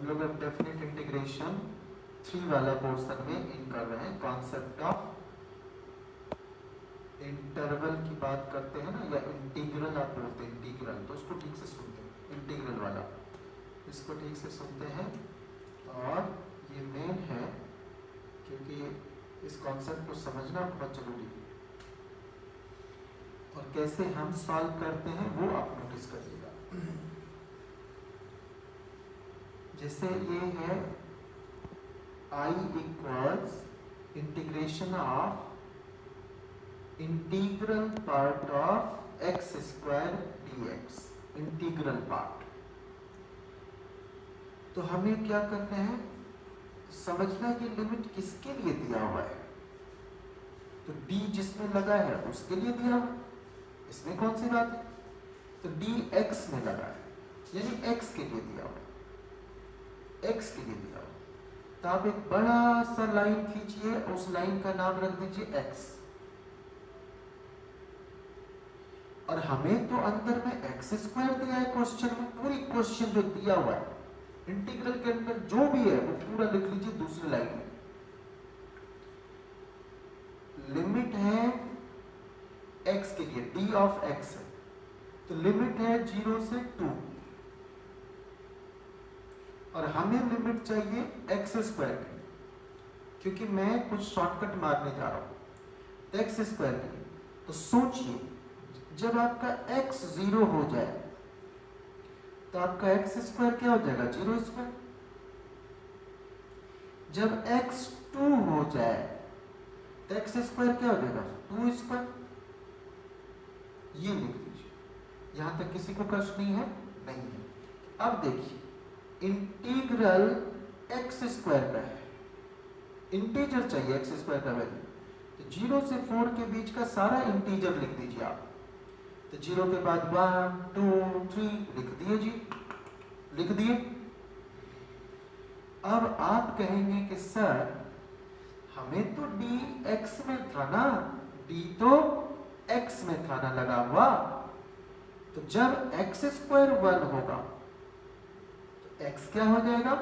हम लोग अब डेफिनेट इंटीग्रेशन 3 वाला पोर्शन में इन कर रहे हैं। कॉन्सेप्ट ऑफ इंटरवल की बात करते हैं ना, या इंटीग्रल आप बोलते हैं, इंटीग्रल, तो उसको ठीक से सुनते हैं, इंटीग्रल वाला इसको ठीक से सुनते हैं। और ये मेन है क्योंकि इस कॉन्सेप्ट को समझना बहुत जरूरी है, और कैसे हम सॉल्व करते हैं वो आप नोटिस करिएगा। जैसे ये है I equals integration of integral part of x square dx, integral part. तो हमें क्या करना है, समझना कि लिमिट किसके लिए दिया हुआ है। तो d जिसमें लगा है उसके लिए दिया हुआ है, इसमें कौन सी बात है। तो d x में लगा है, यानी x के लिए दिया हुआ है, x के लिए दिया हुआ है। तो आप एक बड़ा सा लाइन खींचिए, उस लाइन का नाम रख दीजिए x। और हमें तो अंदर में एक्स स्क्वायर दिया है क्वेश्चन में, पूरी क्वेश्चन जो दिया हुआ है इंटीग्रल के अंदर जो भी है वो पूरा लिख लीजिए दूसरी लाइन में। लिमिट है x के लिए, d ऑफ x है, तो लिमिट है 0 से 2, और हमें लिमिट चाहिए एक्स स्क्वायर की, क्योंकि मैं कुछ शॉर्टकट मारने जा रहा हूं एक्स स्क्वायर के लिए। तो सोचिए जब आपका x 0 हो जाए तो आपका एक्स स्क्वायर क्या हो जाएगा, 0 स्क्वायर। जब x 2 हो जाए तो एक्स स्क्वायर क्या हो जाएगा, 2 स्क्वायर। ये लिख लीजिए, यहां तक किसी को कष्ट नहीं है, नहीं है। अब देखिए इंटीग्रल एक्स स्क्वायर का है, इंटीजर चाहिए एक्स स्क्वायर का वैल्यू, तो 0 से 4 के बीच का सारा इंटीजर लिख दीजिए आप। तो 0 के बाद 1 2 3 लिख दिए जी, लिख दिए। अब आप कहेंगे कि सर हमें तो d x में था ना, d तो x में था ना लगा हुआ, तो जब x स्क्वायर 1 होगा तो x क्या हो जाएगा,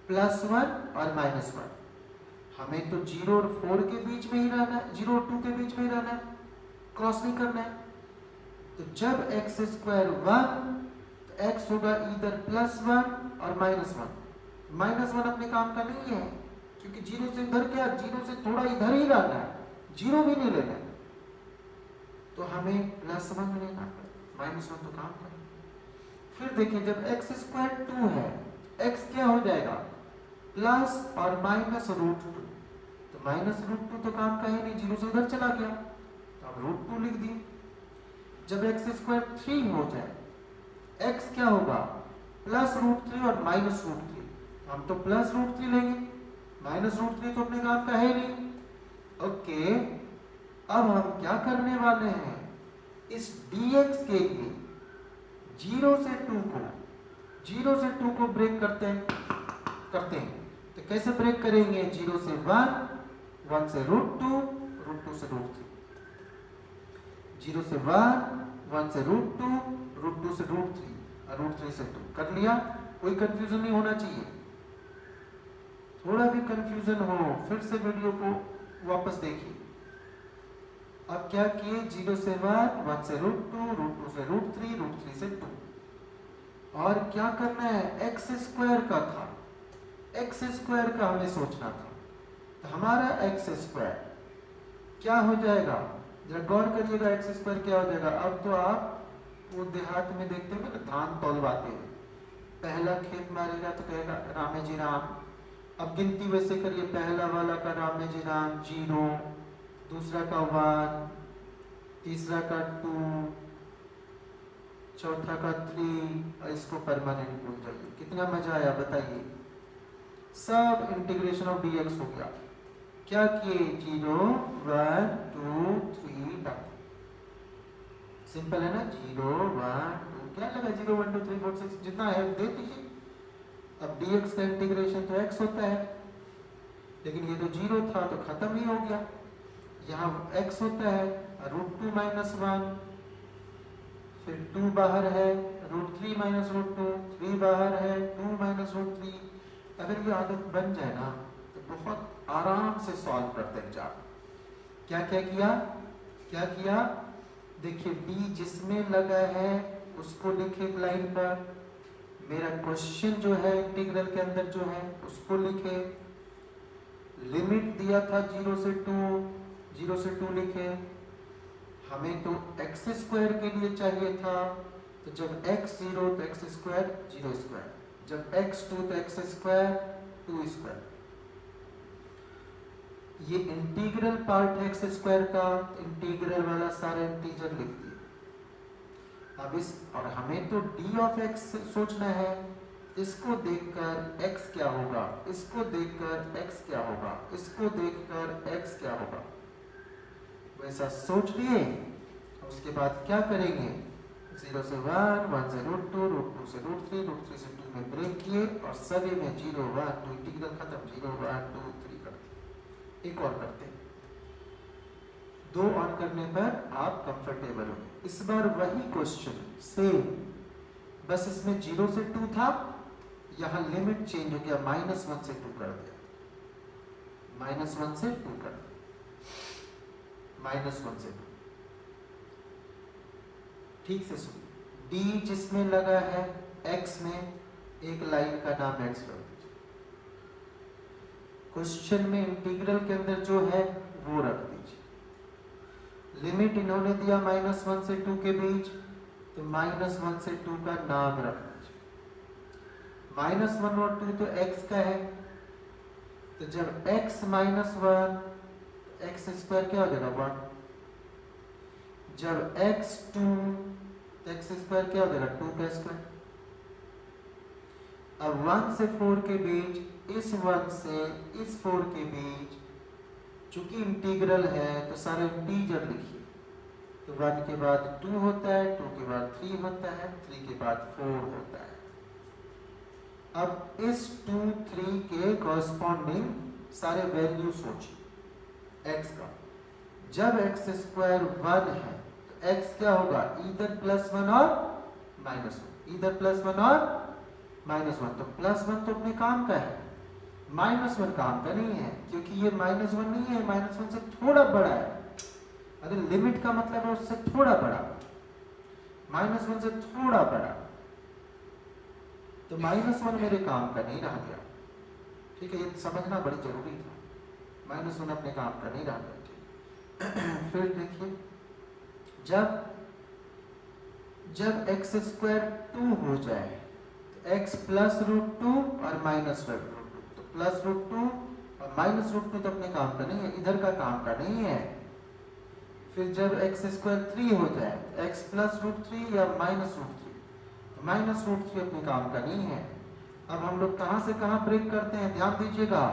+1 और -1। हमें तो 0 और 4 के बीच में ही रहना है, 0 और 2 के बीच में ही रहना है, क्रॉस नहीं करना है। तो जब x स्क्वायर 1 तो x होगा इधर +1 और -1। -1 अपने काम का नहीं है, क्योंकि 0 से इधर क्या, 0 से थोड़ा इधर ही रहना है, 0 भी नहीं लेना है, तो हमें +1 लेना पड़ेगा, -1 तो काम करें। फिर देखिए जब x स्क्वायर 2 है, x क्या हो जाएगा, प्लस और -√2, तो -√2 तो काम का है नहीं, 0 से उधर चला गया, तो अब √2 लिख दिए। जब एक्स स्क्वायर 3 हो जाए, x क्या होगा, +√3 और -√3, हम तो +√3 लेंगे, -√3 तो अपने काम का है नहीं। ओके, अब हम क्या करने वाले हैं, इस dx के लिए 0 से 2 को ब्रेक करते हैं। तो कैसे ब्रेक करेंगे, 0 से 1, 1 से √2, √2 से √3, 0 से 1, 1 से √2, √2 से √3 और √3 से 2 कर लिया। कोई कंफ्यूजन नहीं होना चाहिए, थोड़ा भी कंफ्यूजन हो फिर से वीडियो को वापस देखिए। अब क्या किए, 0 से 1, 1 से √2, √2 से √3, √3 से 2, और क्या करना है, एक्स स्क्वायर का था, एक्स स्क्वायर का हमें सोचना था। तो हमारा एक्स स्क्वायर क्या हो जाएगा, जरा गौर करिएगा, एक्स स्क्वायर क्या हो जाएगा। अब तो आप वो देहात में देखते हैं ना, धान तौलवाते हैं, पहला खेत मारेगा तो कहेगा रामे जी राम। अब गिनती वैसे करिए, पहला वाला का रामे जी राम 0, दूसरा का 1, तीसरा का 2, चौथा का 3, और इसको परमानेंट भूल जाइए। कितना मजा आया बताइए, सब इंटीग्रेशन ऑफ dx हो गया। क्या किए, 0 1 2 3 तक, सिंपल है ना, 0 1 2, क्या लगा 0 1 2 3 4 6 जितना है दे दीजिए। अब dx का इंटीग्रेशन तो x होता है, लेकिन ये तो 0 था तो खत्म ही हो गया, यहाँ x होता है √2 - 1, फिर 2 बाहर है, √3 - √2, 3 बाहर है, 2 - माइनस रूट 3। अगर ये आदत बन जाए ना तो बहुत आराम से सॉल्व करते हैं एग्जाम। क्या क्या किया, क्या किया, देखिए डी जिसमें लगा है उसको लिखे एक लाइन पर, मेरा क्वेश्चन जो है इंटीग्रल के अंदर जो है उसको लिखे, लिमिट दिया था 0 से 2 लिखे, हमें तो एक्स स्क्वायर के लिए चाहिए था, तो जब x 0 तो x स्क्वायर 0 स्क्वायर, जब x 2 तो x स्क्वायर 2 स्क्वायर। ये इंटीग्रल पार्ट है एक्स स्क्वायर का, इंटीग्रल वाला सारा इंटीजर लिख दिए। अब इस और हमें तो d ऑफ x सोचना है, इसको देखकर x क्या होगा, इसको देखकर x क्या होगा, इसको देखकर x क्या होगा, वैसा सोच लिए। उसके बाद क्या करेंगे, 0 से 1, 1 से रूट 2, रूट 2 से रूट 3, रूट 3 से 2 में ब्रेक किए और सभी में 0 1 2 इंटीग्रल खत्म, 0 1 2 3 करते। एक और करते हैं, 2 और करने पर आप कंफर्टेबल हो। इस बार वही क्वेश्चन सेम, बस इसमें 0 से 2 था, यहाँ लिमिट चेंज हो गया, -1 से 2 कर दिया, -1 से 2 कर दिया, -1 से 2। ठीक से सुन, d जिसमें लगा है x में एक लाइन का नाम x रख दीजिए, क्वेश्चन में इंटीग्रल के अंदर जो है वो रख दीजिए, लिमिट इन्होंने दिया -1 से 2 के बीच, तो -1 से 2 का नाम रख दीजिए, -1 और 2 तो x का है, तो जब x -1 x स्क्वायर क्या हो जाएगा 1, जब x 2 तो x स्क्वायर क्या हो जाएगा 2 का स्क्वायर। अब 1 से 4 के बीच, इस 1 से इस 4 के बीच, चूंकि इंटीग्रल है तो सारे इंटीजर लिखिए, तो 1 के बाद 2 होता है, 2 के बाद 3 होता है, 3 के बाद 4 होता है। अब इस 2 3 के कॉरस्पॉन्डिंग सारे वैल्यू सोचिए x का, जब x स्क्वायर 1 है तो x क्या होगा, इधर +1 और -1, इधर +1 और -1, तो +1 तो अपने काम का है, -1 काम का नहीं है, क्योंकि ये -1 नहीं है, -1 से थोड़ा बड़ा है। अरे लिमिट का मतलब है उससे थोड़ा बड़ा, -1 से थोड़ा बड़ा, तो -1 मेरे काम का नहीं रह गया। ठीक है, ये समझना बड़ी जरूरी था, -1 अपने काम का नहीं रह गया। ठीक फिर देखिए, जब x स्क्वायर 2 हो जाए तो x +√2 और -√2, तो +√2 और -√2 तो अपने काम का नहीं है, इधर का काम का नहीं है। फिर जब x स्क्वायर 3 हो जाए, x +√3 या -√3, तो -√3 अपने काम का नहीं है। अब हम लोग कहाँ से कहाँ ब्रेक करते हैं, ध्यान दीजिएगा,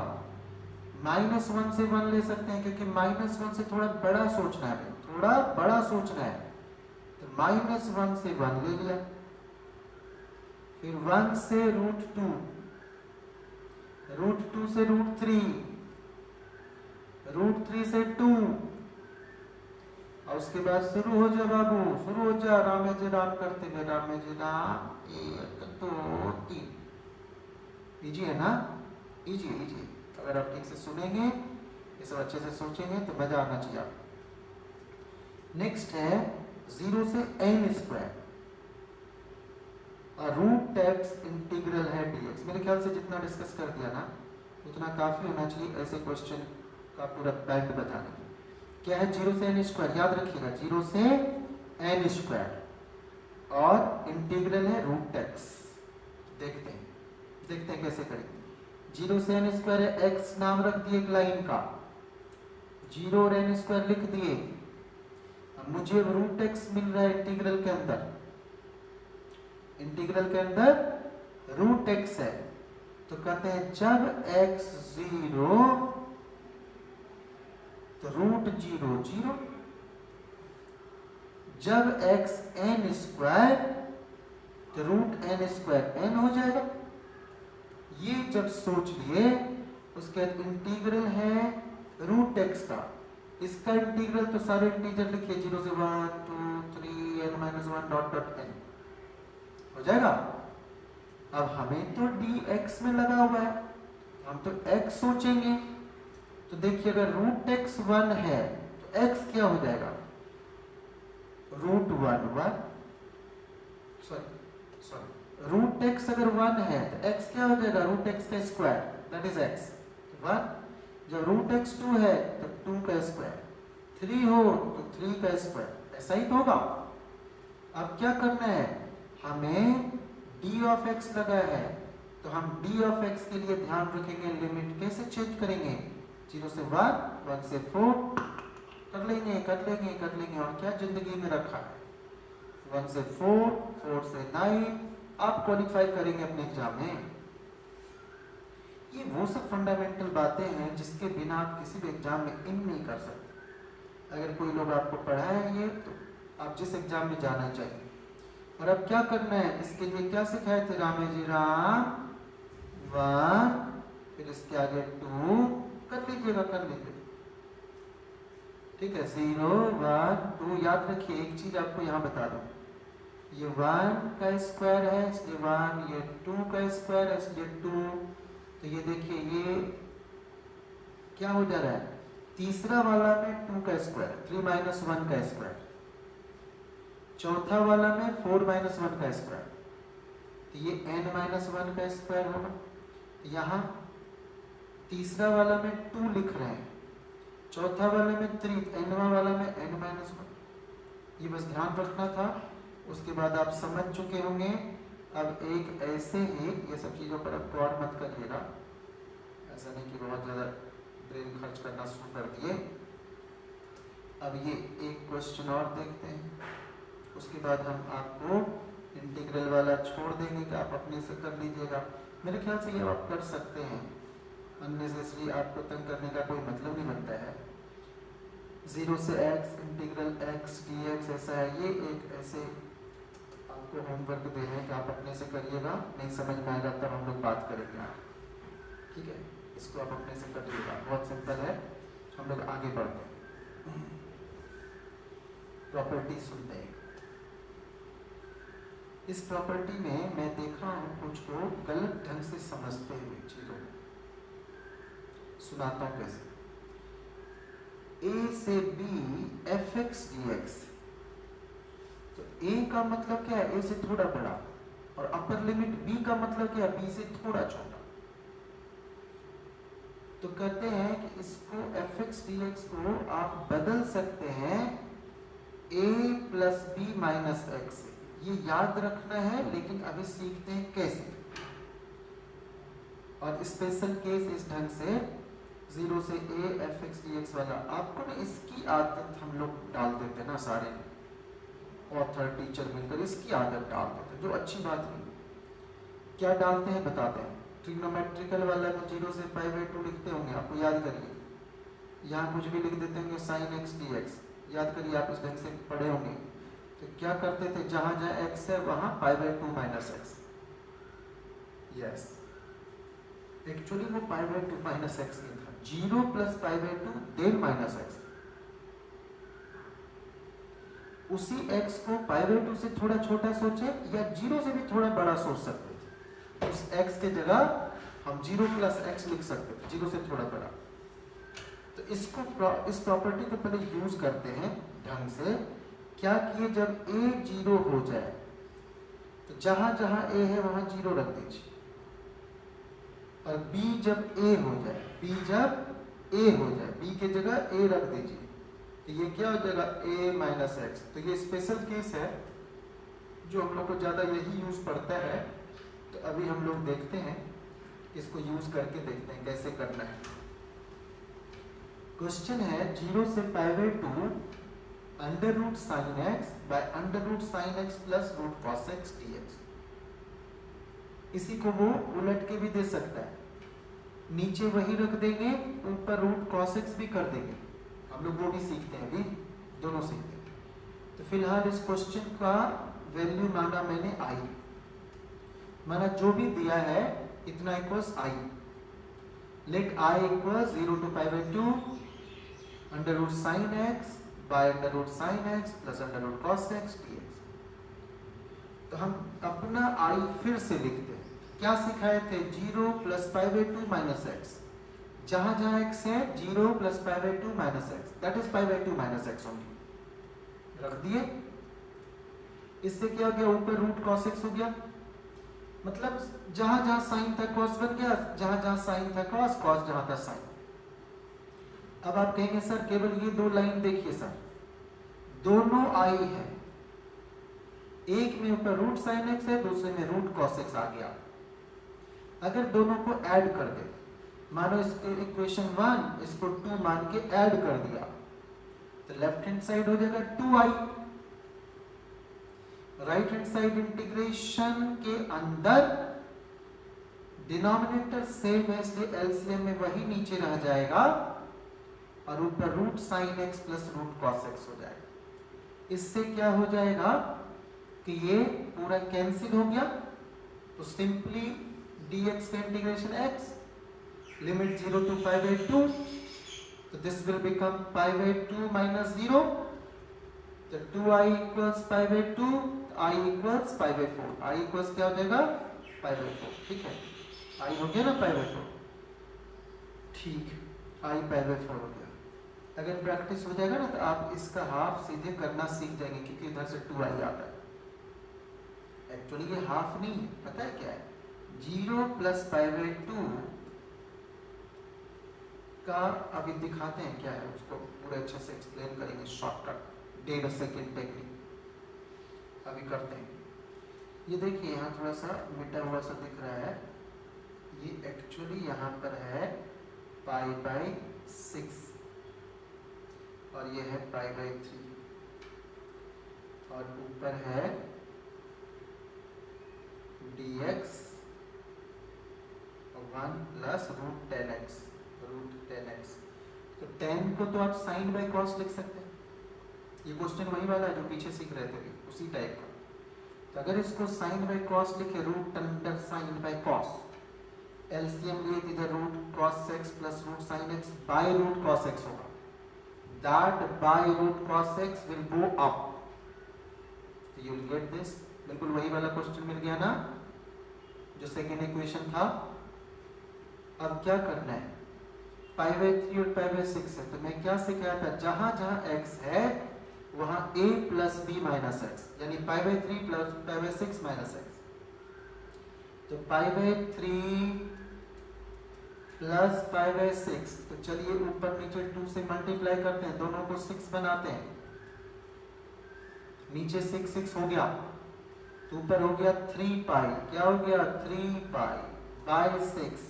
-1 से 1 ले सकते हैं, क्योंकि -1 से थोड़ा बड़ा सोचना है, थोड़ा बड़ा सोचना है, तो -1 से 1 ले लिया, फिर 1 से √2, √2 से √3, √3 से 2, और उसके बाद शुरू हो जा बाबू, शुरू हो जा, रामे जी राम करते हुए, रामे जी राम, 1 2 3। इजी है ना, इजी इजी। अगर आप ठीक से सुनेंगे, ये सब अच्छे से सोचेंगे तो मजा आना चाहिए आपको। नेक्स्ट है 0 से n square, root x integral है dx। मेरे ख्याल से जितना डिस्कस कर दिया ना उतना काफी होना चाहिए ऐसे क्वेश्चन का पूरा बैंड बताने में। क्या है 0 से n स्क्वायर, याद रखिएगा 0 से n स्क्वायर और इंटीग्रल है रूट x। देखते हैं कैसे करेंगे। 0 से n स्क्वायर है, x नाम रख दिए एक लाइन का, 0 और n स्क्वायर लिख दिए। अब मुझे रूट x मिल रहा है इंटीग्रल के अंदर, इंटीग्रल के अंदर रूट x है, तो कहते हैं जब x 0 तो √0 0, जब x n स्क्वायर तो √n² n हो जाएगा। ये जब सोच लिए, उसके बाद इंटीग्रल है रूट x का, इसका इंटीग्रल तो सारे इंटीजर लिखिए, 0 से 1 2 3 n - 1 ... n हो जाएगा। अब हमें तो dx में लगा हुआ है, हम तो x सोचेंगे। तो देखिए अगर रूट एक्स 1 है तो x क्या हो जाएगा, रूट 1 सॉरी रूट एक्स अगर 1 है तो x क्या हो जाएगा, रूट एक्स का स्क्वायर, दैट इज x 1। जब रूट एक्स 2 है तो 2 का स्क्वायर, 3 हो तो 3 का स्क्वायर, ऐसा ही तो होगा। अब क्या करना है, हमें d ऑफ x लगा है तो हम d ऑफ x के लिए ध्यान रखेंगे लिमिट कैसे चेंज करेंगे, 0 से 1, 1 से 4 कर लेंगे और क्या जिंदगी में रखा है, 1 से 4, 4 से 9 आप क्वालिफाई करेंगे अपने एग्जाम में। ये वो सब फंडामेंटल बातें हैं जिसके बिना आप किसी भी एग्जाम में इन नहीं कर सकते। अगर कोई लोग आपको पढ़ाएंगे तो आप जिस एग्जाम में जाना चाहिए। और अब क्या करना है, इसके लिए क्या सिखाए थे रामे जी, राम 1 फिर इसके आगे 2 कर लीजिए, ठीक है, 0 1 2। याद रखिए एक चीज आपको यहाँ बता दूं, ये 1 का स्क्वायर है इसलिए 1, ये 2 का स्क्वायर है इसलिए 2। तो ये देखिए ये क्या हो जा रहा है, तीसरा वाला में 2 का स्क्वायर, 3 माइनस 1 का स्क्वायर, चौथा वाला में 4 माइनस 1 का स्क्वायर, तो ये n माइनस 1 का स्क्वायर होगा। यहाँ तीसरा वाला में 2 लिख रहे हैं, चौथा वाले में 3, nवा वाला में n माइनस 1। ये बस ध्यान रखना था, उसके बाद आप समझ चुके होंगे। अब एक ऐसे ही ये सब चीज़ों पर अब गौर मत करिएगा, ऐसा नहीं कि बहुत ज़्यादा ब्रेन खर्च करना शुरू कर दिए। अब ये एक क्वेश्चन और देखते हैं, उसके बाद हम आपको इंटीग्रल वाला छोड़ देंगे कि आप अपने से कर लीजिएगा। मेरे ख्याल से ये आप कर सकते हैं, अननेसेसरी आपको तंग करने का कोई मतलब नहीं बनता है। 0 से x इंटीग्रल x dx ऐसा है, ये एक ऐसे आपको होमवर्क दे रहे हैं कि आप अपने से करिएगा, नहीं समझ में आएगा तब हम लोग बात करेंगे, ठीक है। इसको आप अपने से करिएगा, बहुत सिंपल है। हम लोग आगे बढ़ते हैं, प्रॉपर्टी सुनते हैं। इस प्रॉपर्टी में मैं देखा हूँ कुछ को गलत ढंग से समझते हुए चीजों को, सुनाता हूँ कैसे। a से b fx dx, तो a का मतलब क्या है, a से थोड़ा बड़ा, और अपर लिमिट b का मतलब क्या है, b से थोड़ा छोटा। तो कहते हैं कि इसको fx dx को आप बदल सकते हैं a plus b minus x से। ये याद रखना है, लेकिन अभी सीखते हैं कैसे। और स्पेशल केस इस ढंग से 0 से a fx dx वाला, आपको ना इसकी आदत हम लोग डाल देते हैं ना, सारे ऑथर टीचर मिलकर इसकी आदत डाल देते हैं, जो अच्छी बात नहीं। क्या डालते हैं बताते हैं। ट्रिग्नोमेट्रिकल वाला में 0 से π/2 लिखते होंगे, आपको याद करिए। यहाँ कुछ भी लिख देते होंगे sin x dx, याद करिए, आप इस ढंग से पढ़े होंगे। तो क्या करते थे, जहां जहां x है वहां π/2 माइनस x। यस, एक्चुअली वो π/2 माइनस x नहीं था, 0 प्लस π/2 देन माइनस x। उसी x को π/2 से थोड़ा छोटा सोचे या 0 से भी थोड़ा बड़ा सोच सकते थे। उस x के जगह हम 0 प्लस x लिख सकते थे, 0 से थोड़ा बड़ा। तो इसको इस प्रॉपर्टी को पहले यूज करते हैं ढंग से। क्या किए, जब a 0 हो जाए तो जहां जहां a है वहां 0 रख दीजिए, और b जब a हो जाए, b जब a हो जाए, b के जगह a रख दीजिए, तो ये क्या हो जाएगा, a माइनस एक्स। तो ये स्पेशल केस है जो हम लोग को ज़्यादा यही यूज पड़ता है। तो अभी हम लोग देखते हैं, इसको यूज करके देखते हैं कैसे करना है। क्वेश्चन है 0 से π/2 under root sine x by under root sine x plus root cos x dx। इसी को वो उलट के भी दे सकता है, नीचे वही रख देंगे, ऊपर रूट कॉस एक्स भी कर देंगे। हम लोग वो भी सीखते हैं, अभी दोनों सीखते हैं। तो फिलहाल इस क्वेश्चन का वैल्यू माना मैंने i, माना जो भी दिया है इतना equals i। Let i equal 0 to π/2 under root sine x by under root sine x plus under root cos x dx। तो हम अपना i फिर से लिखते हैं, क्या सिखाए थे? 0 plus pi by 2 minus x. जहां जहां x है 0 plus pi by 2 minus x, that is pi by 2 minus x only. रख दिए। इससे क्या हो गया? ऊपर रूट कॉस एक्स हो गया। मतलब जहां जहां साइन था कॉस बन गया, जहां जहां साइन था कॉस, कॉस जहां था साइन। अब आप कहेंगे सर केवल ये दो लाइन देखिए सर, दोनों आई है, एक में ऊपर रूट साइन एक्स है, दूसरे में रूट कॉस एक्स आ गया। अगर दोनों को ऐड कर दे, मानो इसके इक्वेशन 1 इसको 2 मान के ऐड कर दिया, तो लेफ्ट हैंड साइड हो जाएगा 2i। Right hand side integration के अंदर डिनोमिनेटर सेम है, इसलिए एलसीएम में वही नीचे रह जाएगा और ऊपर root sine x plus root cos x हो जाएगा। इससे क्या हो जाएगा कि ये पूरा कैंसिल हो गया, तो सिंपली dx का integration x, limit 0 to pi by 2, तो this will become pi by 2 minus 0, तो 2i equals pi by 2, i equals pi by 4, i equals क्या हो जाएगा? pi by 4, ठीक है, i हो गया ना pi by 4, ठीक, i pi by 4 हो गया। अगर प्रैक्टिस हो जाएगा ना तो आप इसका हाफ सीधे करना सीख जाएंगे, क्योंकि इधर से 2i आता है। एक्चुअली ये हाफ नहीं है, पता है क्या है? 0 प्लस पाई बाई 2 का अभी दिखाते हैं क्या है, उसको पूरे अच्छे से एक्सप्लेन करेंगे, शॉर्टकट 1.5 सेकेंड टेक्निक अभी करते हैं। ये देखिए यहाँ थोड़ा सा मिटा हुआ सा दिख रहा है, ये एक्चुअली यहाँ पर है पाई बाई 6 और ये है पाई बाई 3 और ऊपर है dx 1 plus root 10x, root 10x। तो 10 को तो आप साइन बाई कॉस लिख सकते हैं, ये क्वेश्चन वही वाला है जो पीछे सीख रहे थे, उसी टाइप का। तो अगर इसको साइन बाई कॉस लिखे, root under sine by cos, LCM लिए इधर root cos x plus root sine x by root cos x होगा, that by root cos x will go up, you will get this. बिल्कुल वही वाला question मिल गया ना जो सेकेंड इक्वेशन था। अब क्या करना है? पाई बाई 3 और पाई बाई 6 है, तो मैं क्या सिखाया था? जहां जहां x है वहां a plus b minus x, यानी pi by 3 plus pi by 6 minus x. तो pi by 3 plus pi by 6, तो चलिए ऊपर नीचे 2 से मल्टीप्लाई करते हैं, दोनों को 6 बनाते हैं, नीचे 6 6 हो गया, तो ऊपर हो गया 3 पाई, क्या हो गया? 3 पाई बाई 6,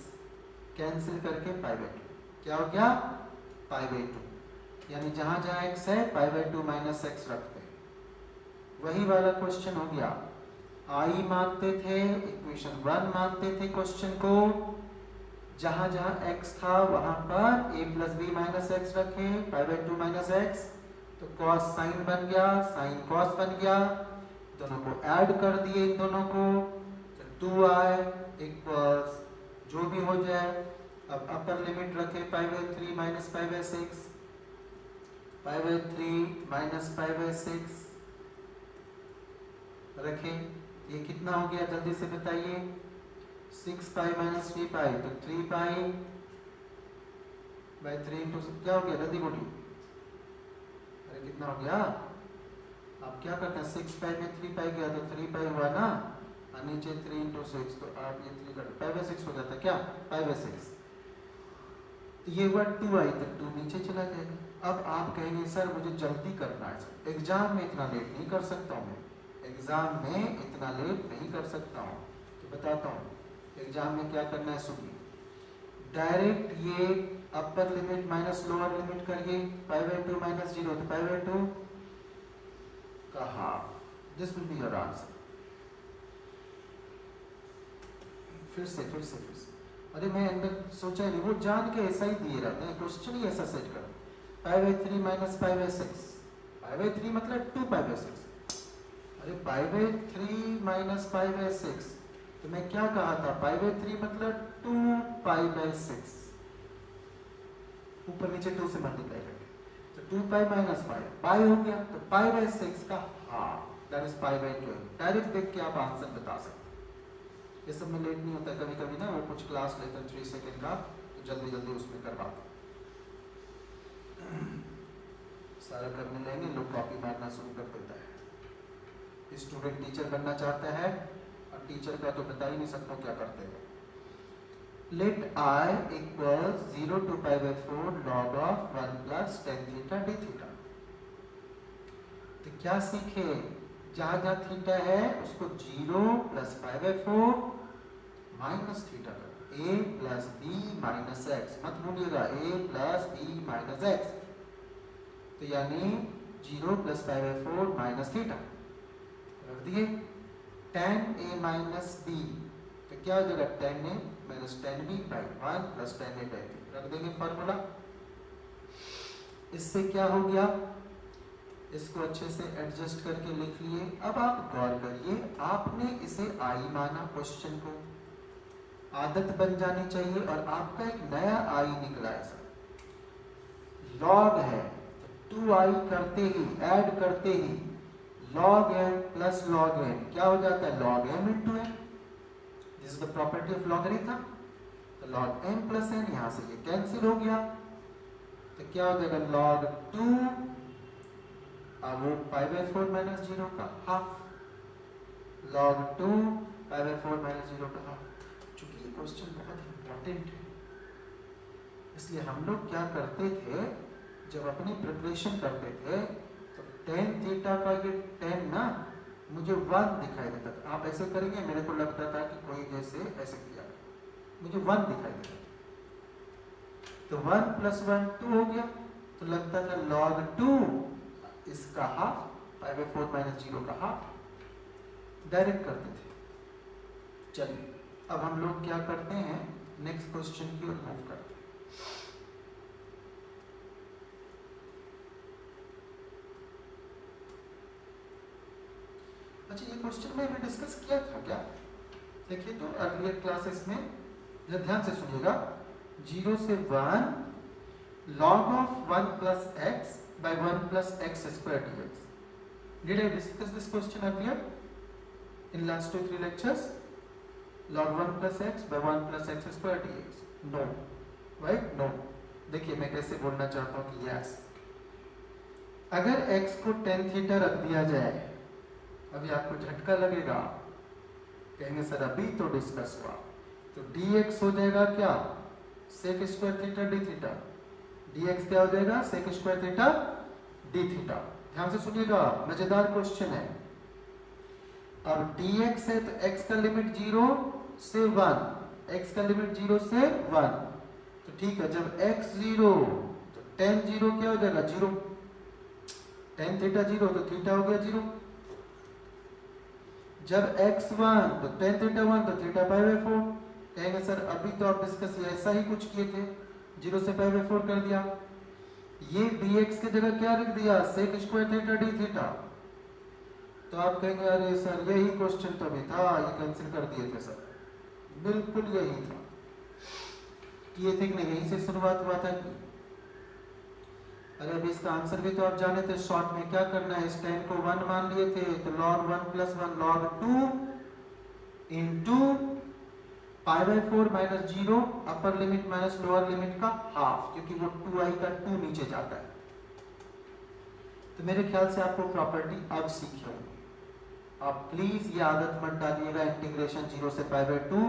कैंसिल करके पाई बाई 2, क्या हो गया? पाई बाई 2, यानी जहां जहां x है पाई बाई 2 माइनस एक्स रखते हैं। वही वाला क्वेश्चन हो गया, i मानते थे, इक्वेशन 1 मानते थे क्वेश्चन को, जहां जहां x था वहां पर a plus b minus x रखे, पाई बाई 2 माइनस एक्स, तो कॉस साइन बन गया, साइन कॉस बन गया, दोनों को ऐड कर दिए इन दोनों को, तो 2i इक्वल्स जो भी हो जाए। अब अपर लिमिट रखे pi by 3 minus pi by 6, pi by 3 minus pi by 6 रखे, ये कितना हो गया जल्दी से बताइए? 6 पाई माइनस 3 पाई, तो 3 पाई बाई 3 इंटू क्या हो गया? जल्दी बोलिए, अरे कितना हो गया? आप क्या करते हैं? 6 पाई में 3 पाई गया तो 3 पाई हुआ ना, और नीचे 3 इंटू 6, तो आप ये 3 कर पाई बाई 6 हो जाता है, क्या? पाई बाई 6, ये हुआ 2i, तो 2 नीचे चला जाएगा। अब आप कहेंगे सर मुझे जल्दी करना है, एग्जाम में इतना लेट नहीं कर सकता हूँ मैं, एग्जाम में इतना लेट नहीं कर सकता हूँ, तो बताता हूँ एग्जाम में क्या करना है, सुनिए। डायरेक्ट ये upper limit minus lower limit करिए, पाई बाई 2 माइनस 0, तो पाई बाई 2 का half, this will be your answer. फिर से अरे मैं अंदर सोचा नहीं, वो जान के ऐसा ही दिए रहते हैं, क्वेश्चन ही ऐसा सेट करो, पाई by 3 minus pi by 6, pi by 3 मतलब 2 पाई बाई 6, अरे पाई बाई 3 माइनस पाई बाई 6, तो मैं क्या कहा था? पाई बाई 3 मतलब 2 पाई बाई 6, ऊपर नीचे 2 से मल्टीप्लाई करके, तो 2 पाई माइनस पाई, पाई हो गया, तो पाई बाई 6 का half, that is pi by 12। Direct देख के आप आंसर बता सकते हैं। ये सब में लेट नहीं होता, कभी कभी ना वो कुछ क्लास लेते हैं 3 सेकेंड का, तो जल्दी जल्दी उसमें करवाते सारा करने लेंगे, लोग कॉपी मारना शुरू कर देता है। स्टूडेंट टीचर बनना चाहता है और टीचर का तो बता ही नहीं सकता क्या करते हैं। Let I equals 0 to pi by 4 log of 1 plus tan theta d theta। तो क्या सीखे, जहां जहां थीटा है उसको 0 plus pi by 4 minus theta कर, a plus b minus x, मत भूलिएगा a plus b minus x, तो यानी 0 plus pi by 4 minus theta रख दिए। tan a माइनस b, तो क्या हो जाएगा tan a minus tan b by 1 plus tan a tan b, रख देंगे फार्मूला। इससे क्या हो गया, इसको अच्छे से एडजस्ट करके लिख लिए। अब आप गौर करिए, आपने इसे आई माना, क्वेश्चन को आदत बन जानी चाहिए और आपका एक नया आई निकला है सर। लॉग है तो 2i करते ही, ऐड करते ही log m plus log n क्या हो जाता है, log m into n। This is the property of logarithm. तो log m प्लस n, यहां से ये कैंसिल हो गया, तो क्या हो जाएगा log 2, अब वो पाई बाय 4 माइनस 0 का half, log 2 pi by 4 minus 0 का हाफ। चूंकि ये क्वेश्चन बहुत इंपॉर्टेंट है, इसलिए हम लोग क्या करते थे, जब अपनी प्रिपरेशन करते थे तो tan थीटा का ये tan ना मुझे 1 दिखाई देता था। आप ऐसे करेंगे, मेरे को लगता था कि कोई जैसे ऐसे किया, मुझे 1 दिखाई देता था, तो 1 प्लस 1 2 हो गया, तो लगता था log 2 इसका हाफ, पाई बाय 4 माइनस 0 का हाफ, डायरेक्ट करते थे। चलिए अब हम लोग क्या करते हैं, नेक्स्ट क्वेश्चन की ओर मूव करते हैं। अच्छा, ये क्वेश्चन में डिस्कस किया था क्या, देखिए तो अर्लियर क्लासेस में, जरा ध्यान से सुनिएगा। 0 से 1 log of 1 plus x by 1 plus x square dx। Did I discuss this question earlier in last 2-3 lectures? Log 1 plus x by 1 plus x square dx। No, right? No। देखिए मैं कैसे बोलना चाहता हूँ कि yes, अगर x को tan theta रख दिया जाए, अभी आपको झटका लगेगा, कहेंगे सर अभी तो डिस्कस हुआ, तो dx हो जाएगा क्या, sec square theta d theta, dx क्या हो जाएगा, sec square theta d theta. ध्यान से सुनिएगा, मजेदार क्वेश्चन है। अब dx है तो x का लिमिट 0 से 1, x का लिमिट 0 से 1, तो ठीक है, जब x 0 तो tan 0 क्या हो जाएगा 0, tan थीटा 0 तो थीटा हो गया 0। जब x 1 तो tan थीटा 1 तो थीटा पाई बाय 4। कहेंगे सर अभी तो आप डिस्कस ऐसा ही कुछ किए थे, 0 से पाई बाय 4 कर दिया, ये dx की जगह क्या रख दिया, sec square theta d theta. तो आप कहेंगे अरे सर यही क्वेश्चन तो भी था, ये कैंसिल कर दिए थे सर। बिल्कुल यही था, किए थे कि नहीं, यहीं से शुरुआत हुआ था कि, अरे अभी इसका आंसर भी तो आप जाने थे, शॉर्ट में क्या करना है, इस tan को 1 मान लिए थे, तो log 1 plus 1 log 2 into pi by 4 minus 0 upper limit minus lower limit का हाफ, क्योंकि वो 2i का 2 नीचे जाता है। तो मेरे ख्याल से आपको प्रॉपर्टी अब सीखी होगी। आप प्लीज ये आदत मत डालिएगा इंटीग्रेशन 0 से पाई बाय 2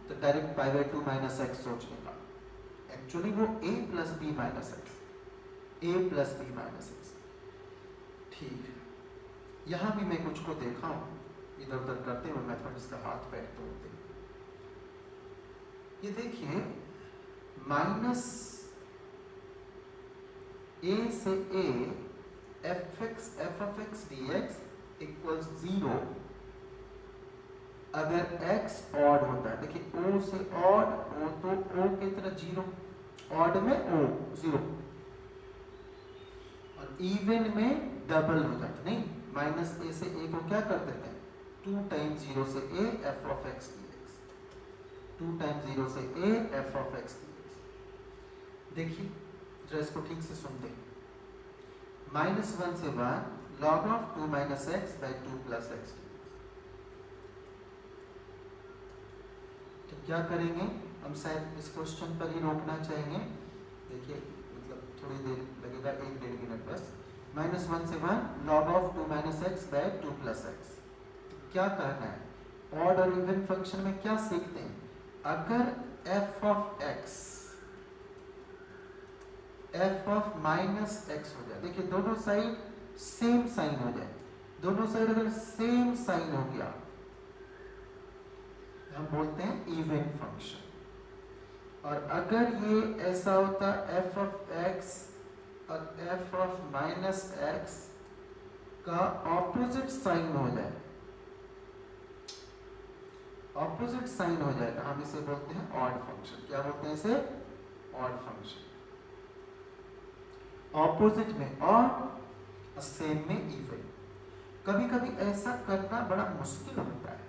तो direct pi by 2 minus x सोचने का। एक्चुअली वो a plus b minus x, a plus b minus x. ठीक है, यहाँ भी मैं कुछ को देखा हूँ इधर उधर करते हुए, मैथमेटिक्स का हाथ पैर तोड़ते। ये देखिए, माइनस a से a F of x D x equals 0 अगर x ऑड होता है। देखिए o से ऑड, o तो o की तरह 0, ऑड में o 0, और इवन में डबल हो जाता, नहीं, माइनस a से a को क्या कर देते हैं, 2 टाइम्स 0 से a F of x D x, 2 times 0 से a F of x D x. देखिए जरा इसको ठीक से सुनते, माइनस 1 से 1 log of 2 minus x by 2 plus x. क्या करेंगे, हम शायद इस क्वेश्चन पर ही रोकना चाहेंगे। देखिए मतलब थोड़ी देर लगेगा, 1-1.5 मिनट बस। -1 से 1 log of 2 - x by 2 + x। क्या करना है, ऑड और इवन फंक्शन में क्या सीखते हैं, अगर f of x f of -x हो जाए, देखिए दोनों साइड सेम साइन हो जाए, दोनों साइड अगर सेम साइन हो गया हम बोलते हैं इवन फंक्शन। और अगर ये ऐसा होता f of x और f of -x का ऑपोजिट साइन हो जाए, ऑपोजिट साइन हो जाए, तो हम इसे बोलते हैं ऑड फंक्शन। क्या बोलते हैं इसे, ऑड फंक्शन। ऑपोजिट में ऑड और सेम में इवन। कभी कभी ऐसा करना बड़ा मुश्किल होता है,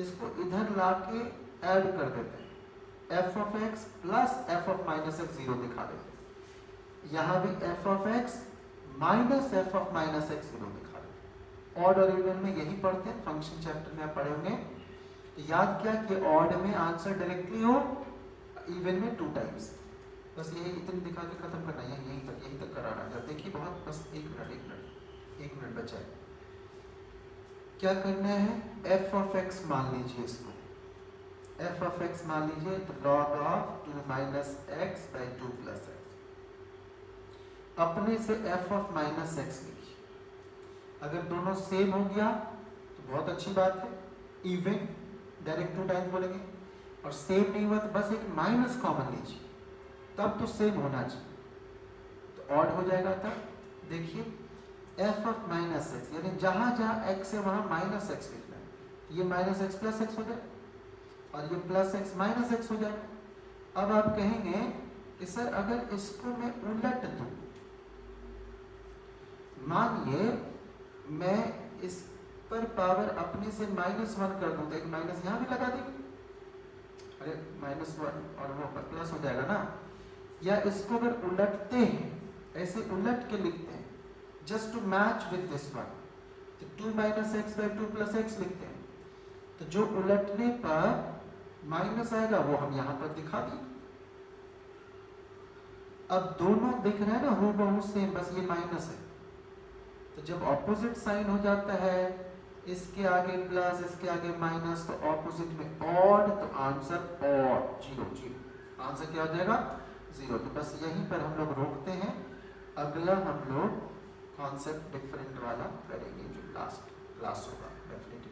इसको इधर लाके ऐड कर देते हैं, f of x plus f of -x 0 दिखा देते हैं, यहाँ भी f of x minus f of -x 0 दिखा देते हैं। ऑड और इवन में यही पढ़ते हैं, फंक्शन चैप्टर में आप पढ़े होंगे। तो याद क्या कि ऑड में आंसर डायरेक्टली हो, इवन में 2 टाइम्स। बस यही इतने दिखा के खत्म करना है, यहीं तक कराना है। देखिए बहुत, बस 1 मिनट बचा है। क्या करना है, f of x मान लीजिए, इसको f of x मान लीजिए, तो log of 2 - x by 2 + x। अपने से f of -x लिखिए, अगर दोनों सेम हो गया तो बहुत अच्छी बात है, इवन डायरेक्ट 2 टाइम्स बोलेंगे। और सेम नहीं हुआ तो बस एक माइनस कॉमन लीजिए, तब तो सेम होना चाहिए, तो ऑड हो जाएगा। तब देखिए f of -x, यानी जहां जहां x है वहां -x लिखना है, तो ये -x + x हो जाए और ये +x -x हो जाए। अब आप कहेंगे कि सर अगर इसको मैं उलट दूं, मानिए मैं इस पर पावर अपने से -1 कर दूं, तो एक माइनस यहाँ भी लगा देंगे, अरे -1 और वो प्लस हो जाएगा ना। या इसको अगर उलटते हैं, ऐसे उलट के लिखते हैं, just to match with this one, तो 2 - x by 2 + x लिखते हैं, तो जो उलटने पर माइनस आएगा वो हम यहाँ पर दिखा दिए। अब दोनों दिख रहे हैं ना हूबहू सेम, बस ये माइनस है, तो जब ऑपोजिट साइन हो जाता है, इसके आगे प्लस इसके आगे माइनस, तो ऑपोजिट में ऑड, तो आंसर ऑड, 0 आंसर क्या हो जाएगा, 0। तो बस यहीं पर हम लोग रोकते हैं, अगला हम लोग कॉन्सेप्ट डिफरेंट वाला करेंगे जो लास्ट क्लास होगा डेफिनेटली।